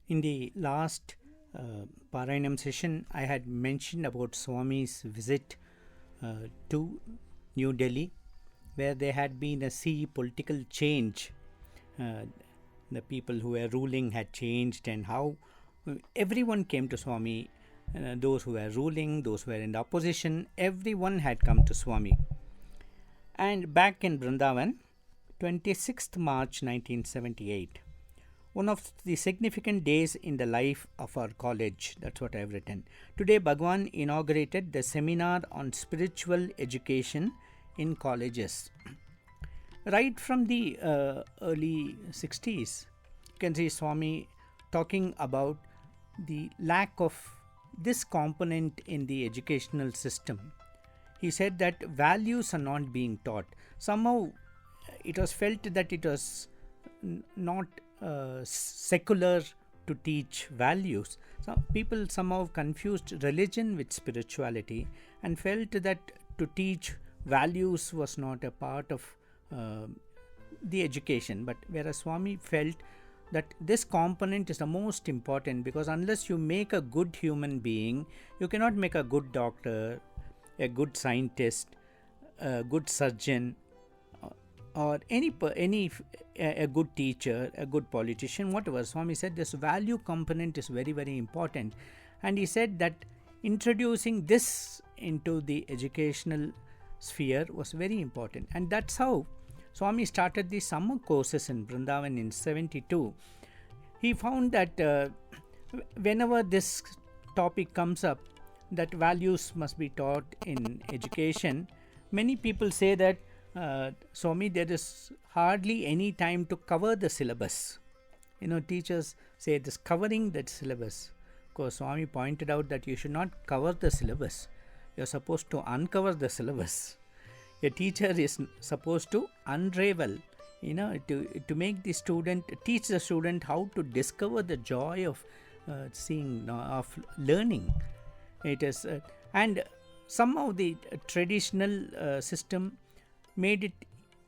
In the last Parayanam session, I had mentioned about Swami's visit to New Delhi, where there had been a sea political change. Uh, the people who were ruling had changed, and how everyone came to Swami. Those who were ruling, those who were in the opposition, everyone had come to Swami. And back in Vrindavan, 26th March 1978, one of the significant days in the life of our college. That's what I've written. Today, Bhagawan inaugurated the seminar on spiritual education in colleges. Right from the early 60s, you can see Swami talking about the lack of this component in the educational system. He said that values are not being taught. Somehow, it was felt that it was not secular to teach values. So people somehow confused religion with spirituality and felt that to teach values was not a part of the education. But whereas Swami felt that this component is the most important, because unless you make a good human being, you cannot make a good doctor, a good scientist, a good surgeon, or any a good teacher, a good politician, whatever. Swami said this value component is very, very important, and he said that introducing this into the educational sphere was very important. And that's how Swami started the summer courses in Vrindavan in 72. He found that whenever this topic comes up, that values must be taught in education, many people say that Swami, there is hardly any time to cover the syllabus. Teachers say this covering that syllabus. Of course, Swami pointed out that you should not cover the syllabus. You are supposed to uncover the syllabus. A teacher is supposed to unravel, to make the student, teach the student how to discover the joy of seeing, of learning. It is, and somehow the traditional system made it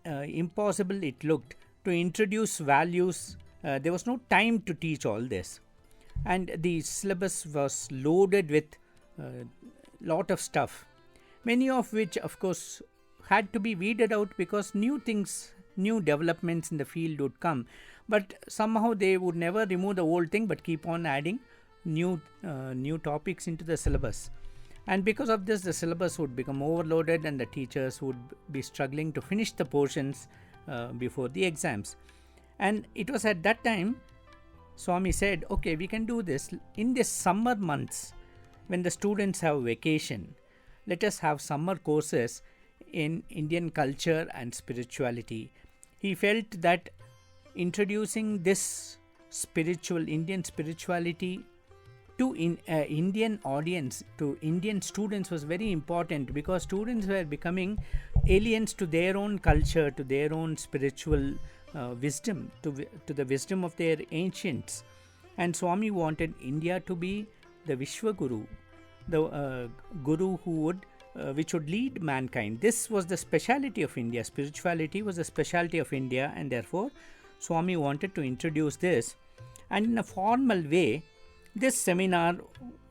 impossible, it looked, to introduce values. There was no time to teach all this, and the syllabus was loaded with lot of stuff, many of which of course had to be weeded out because new things, new developments in the field would come, but somehow they would never remove the old thing but keep on adding new topics into the syllabus. And because of this, the syllabus would become overloaded and the teachers would be struggling to finish the portions before the exams. And it was at that time Swami said, okay, we can do this in the summer months when the students have vacation. Let us have summer courses in Indian culture and spirituality. He felt that introducing this Indian spirituality to Indian audience, to Indian students, was very important, because students were becoming aliens to their own culture, to their own spiritual wisdom, to the wisdom of their ancients. And Swami wanted India to be the Vishwaguru, the Guru which would lead mankind. This was the speciality of India. Spirituality was the speciality of India, and therefore Swami wanted to introduce this. And in a formal way, this seminar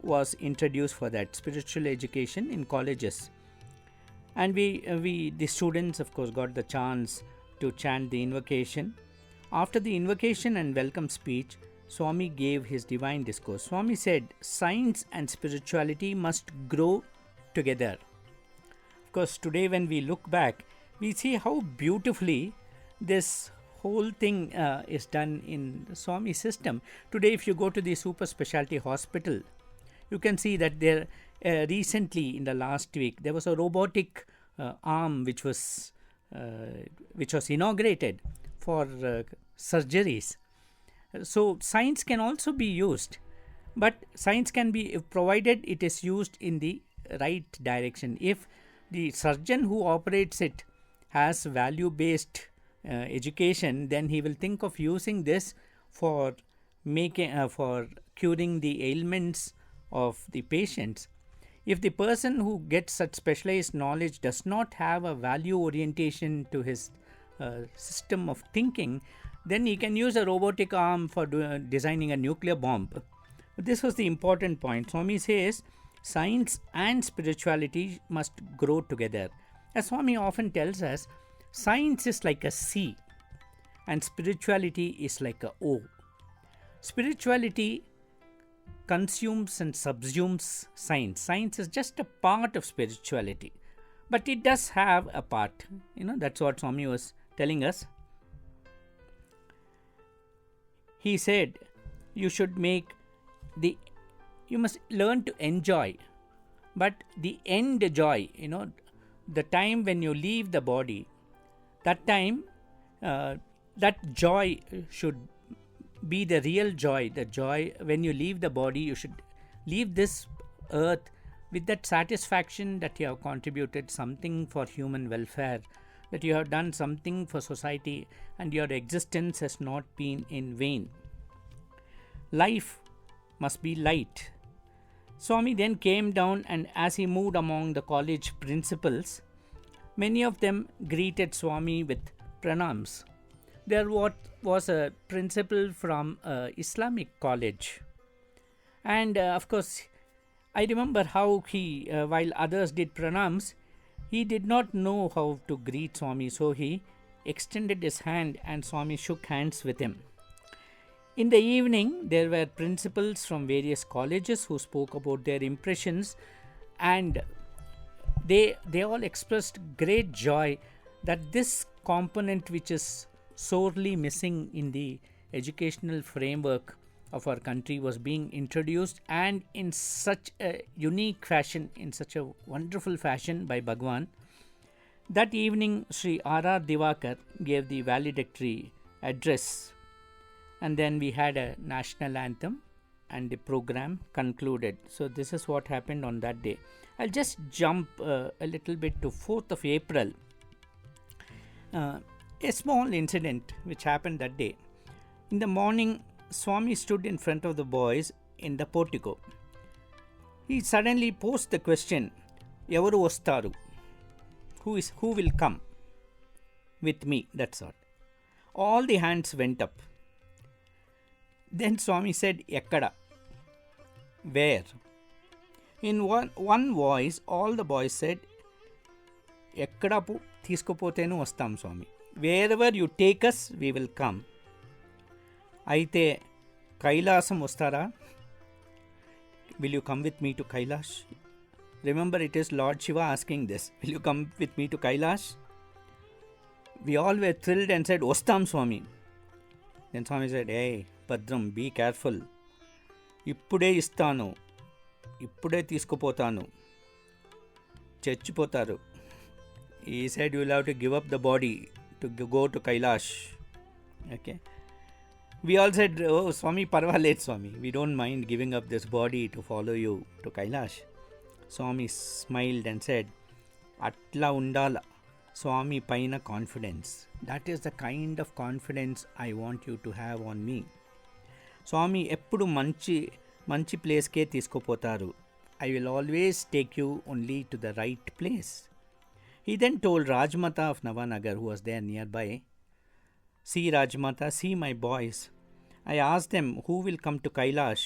was introduced for that, spiritual education in colleges. And the students, of course, got the chance to chant the invocation. After the invocation and welcome speech, Swami gave his divine discourse. Swami said, science and spirituality must grow together. Of course, today when we look back, we see how beautifully this whole thing is done in the Swami system. Today, if you go to the super specialty hospital, you can see that there recently in the last week there was a robotic arm which was inaugurated for surgeries. So science can also be used, but science can be, provided it is used in the right direction. If the surgeon who operates it has value based education, then he will think of using this for curing the ailments of the patients. If the person who gets such specialized knowledge does not have a value orientation to his system of thinking, then he can use a robotic arm for designing a nuclear bomb. But this was the important point. Swami says science and spirituality must grow together. As Swami often tells us, science is like a C and spirituality is like a O. Spirituality consumes and subsumes science. Science is just a part of spirituality, but it does have a part. That's what Swami was telling us. He said you must learn to enjoy, but the end joy, the time when you leave the body, that time, that joy should be the real joy. The joy when you leave the body, you should leave this earth with that satisfaction that you have contributed something for human welfare, that you have done something for society, and your existence has not been in vain. Life must be light. Swami then came down, and as he moved among the college principals, many of them greeted Swami with pranams. There was a principal from Islamic college, and of course I remember how he, while others did pranams, he did not know how to greet Swami, so he extended his hand and Swami shook hands with him. In the evening, there were principals from various colleges who spoke about their impressions, and they all expressed great joy that this component, which is sorely missing in the educational framework of our country, was being introduced, and in such a unique fashion, in such a wonderful fashion by Bhagawan. That evening, Sri R.R. Divakar gave the valedictory address, and then we had a national anthem and the program concluded. So this is what happened on that day. I'll just jump a little bit to 4th of April. A small incident which happened that day. In the morning, Swami stood in front of the boys in the portico. He suddenly posed the question, "Evaru vastaru?" Who will come with me? That's all. All the hands went up. Then Swami said, "Ekkada?" Where? In one voice, all the boys said, "Ekkada తీసుకోపోతేను వస్తాం స్వామి." Wherever you take us, we will come. అయితే కైలాసం వస్తారా? Will you come with me to Kailash? Remember, it is Lord Shiva asking this. Will you come with me to Kailash? We all were thrilled and said, "Ostam Swami." Then Swami said, "Hey, Bhadram, be careful. ఇప్పుడే ఇస్తాను, ఇప్పుడే తీసుకుపోతాను, చచ్చిపోతారు. He said you will have to give up the body to go to Kailash. Okay. We all said, "Oh, Swami, parvalet Swami. We don't mind giving up this body to follow you to Kailash." Swami smiled and said, "Atla undala Swami paina confidence. That is the kind of confidence I want you to have on me. Swami eppudu manchi place ke తీసుకోపోతారు. I will always take you only to the right place." He then told Rajmata of Navanagar, who was there nearby, "See Rajmata, see my boys. I asked them who will come to Kailash.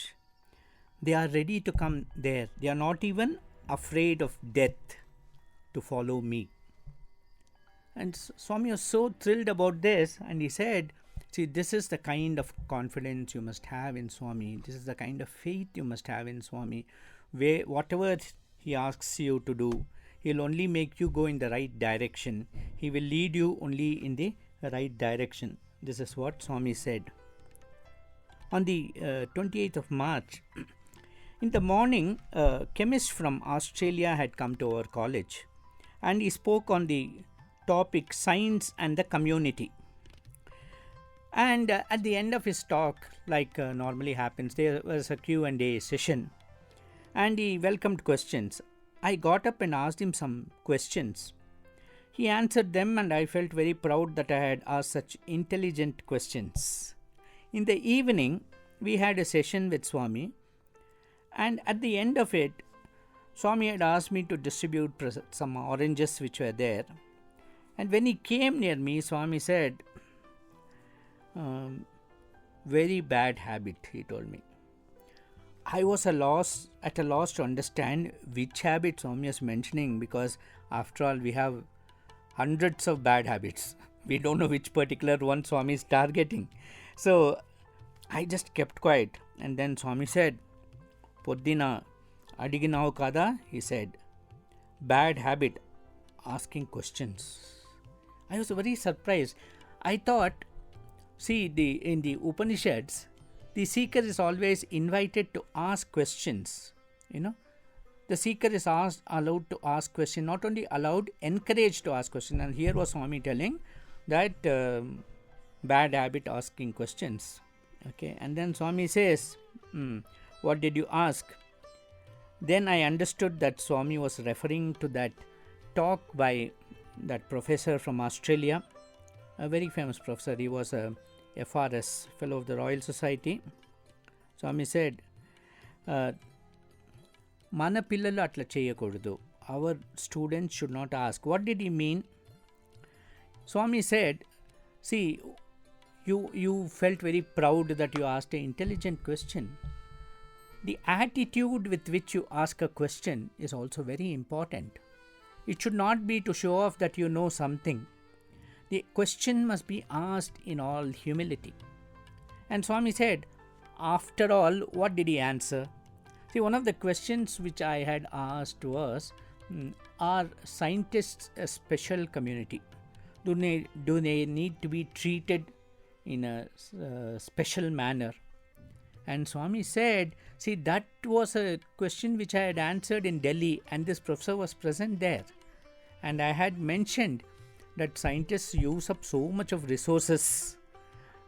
They are ready to come there. They are not even afraid of death to follow me." And Swami was so thrilled about this, and he said, "See, this is the kind of confidence you must have in Swami. This is the kind of faith you must have in Swami. Where whatever he asks you to do, he'll only make you go in the right direction. He will lead you only in the right direction." This is what Swami said. On the 28th of March, in the morning, a chemist from Australia had come to our college, and he spoke on the topic Science and the Community. And at the end of his talk, like normally happens, there was a Q&A session, and he welcomed questions. I got up and asked him some questions. He answered them, and I felt very proud that I had asked such intelligent questions. In the evening, we had a session with Swami, and at the end of it, Swami had asked me to distribute some oranges which were there. And when he came near me, Swami said, um, very bad habit, he told me. I was at a loss to understand which habit Swami is mentioning, because after all, we have hundreds of bad habits. We don't know which particular one Swami is targeting. So I just kept quiet, and then Swami said, Poddina Adiginavu Kada, he said, bad habit, asking questions. I was very surprised. I thought, see, in the Upanishads, the seeker is always invited to ask questions. The seeker is allowed to ask questions, not only allowed, encouraged to ask questions. And here was Swami telling that bad habit, asking questions. Okay, and then Swami says, what did you ask? Then I understood that Swami was referring to that talk by that professor from Australia, a very famous professor. He was a FRS, Fellow of the Royal Society. Swami said, Mana pillalu atla cheyakodudu. Our students should not ask. What did he mean? Swami said, see, you felt very proud that you asked an intelligent question. The attitude with which you ask a question is also very important. It should not be to show off that you know something. The question must be asked in all humility. And Swami said, after all, what did he answer? See, one of the questions which I had asked was, are scientists a special community? Do they need to be treated in a special manner? And Swami said, see, that was a question which I had answered in Delhi, and this professor was present there. And I had mentioned that scientists use up so much of resources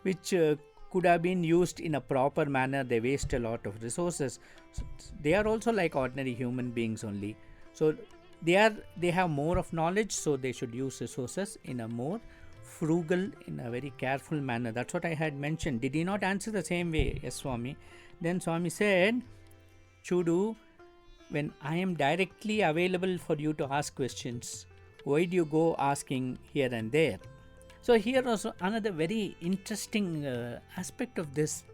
which could have been used in a proper manner. They waste a lot of resources. So they are also like ordinary human beings only. So they have more of knowledge, so they should use resources in a more frugal, in a very careful manner. That's what I had mentioned. Did he not answer the same way? Yes, Swami. Then Swami said, Chudu, when I am directly available for you to ask questions, why do you go asking here and there? So here also another very interesting aspect of this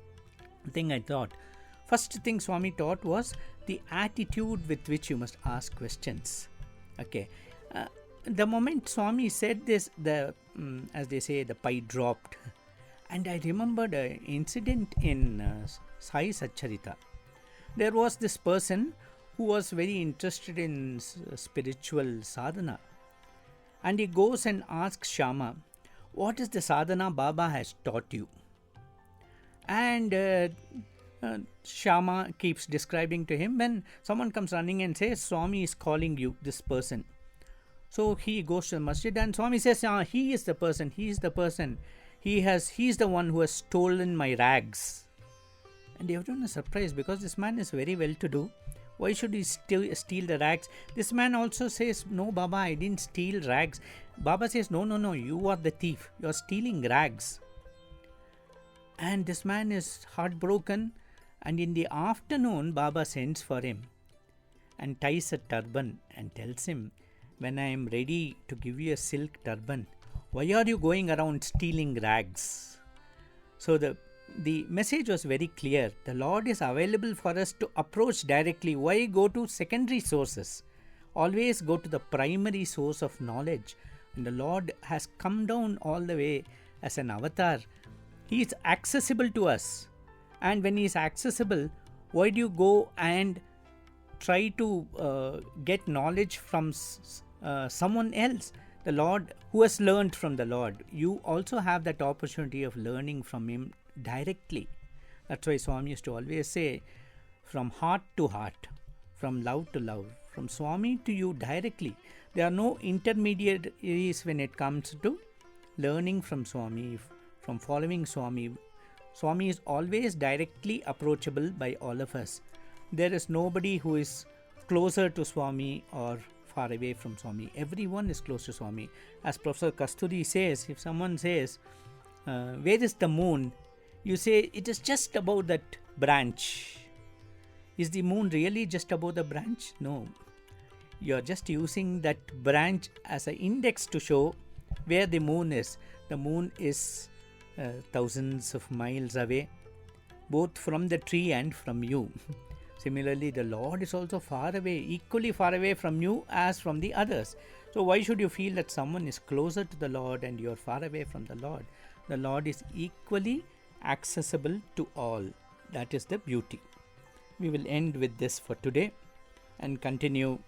thing I thought. First thing Swami taught was the attitude with which you must ask questions. Okay. The moment Swami said this, as they say, the pie dropped. And I remembered an incident in Sai Satcharita. There was this person who was very interested in spiritual sadhana. And he goes and asks Shama, what is the sadhana Baba has taught you? And Shama keeps describing to him. When someone comes running and says, Swami is calling you, this person. So he goes to the masjid and Swami says, he is the person, he is the person. He is the one who has stolen my rags. And everyone is surprised because this man is very well to do. Why should he steal the rags? This man also says, no, Baba, I didn't steal rags. Baba says, no, you are the thief. You are stealing rags. And this man is heartbroken. And in the afternoon, Baba sends for him and ties a turban and tells him, when I am ready to give you a silk turban, why are you going around stealing rags? So the message was very clear. The Lord is available for us to approach directly. Why go to secondary sources? Always go to the primary source of knowledge. And the Lord has come down all the way as an avatar. He is accessible to us. And when he is accessible, why do you go and try to get knowledge from someone else? The Lord, who has learned from the Lord, you also have that opportunity of learning from him directly. That's why Swami used to always say, from heart to heart, from love to love, from Swami to you directly. There are no intermediaries when it comes to learning from Swami, from following Swami. Swami is always directly approachable by all of us. There is nobody who is closer to Swami or far away from Swami. Everyone is close to Swami. As Professor Kasturi says, if someone says, where is the moon? You say, it is just above that branch. Is the moon really just above the branch? No. You are just using that branch as an index to show where the moon is. The moon is thousands of miles away, both from the tree and from you. Similarly, the Lord is also far away, equally far away from you as from the others. So why should you feel that someone is closer to the Lord and you are far away from the Lord? The Lord is equally accessible to all. That is the beauty. We will end with this for today and continue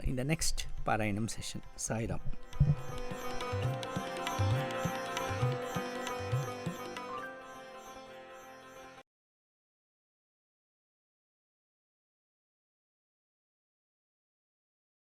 in the next Parayanam session. Sai Ram.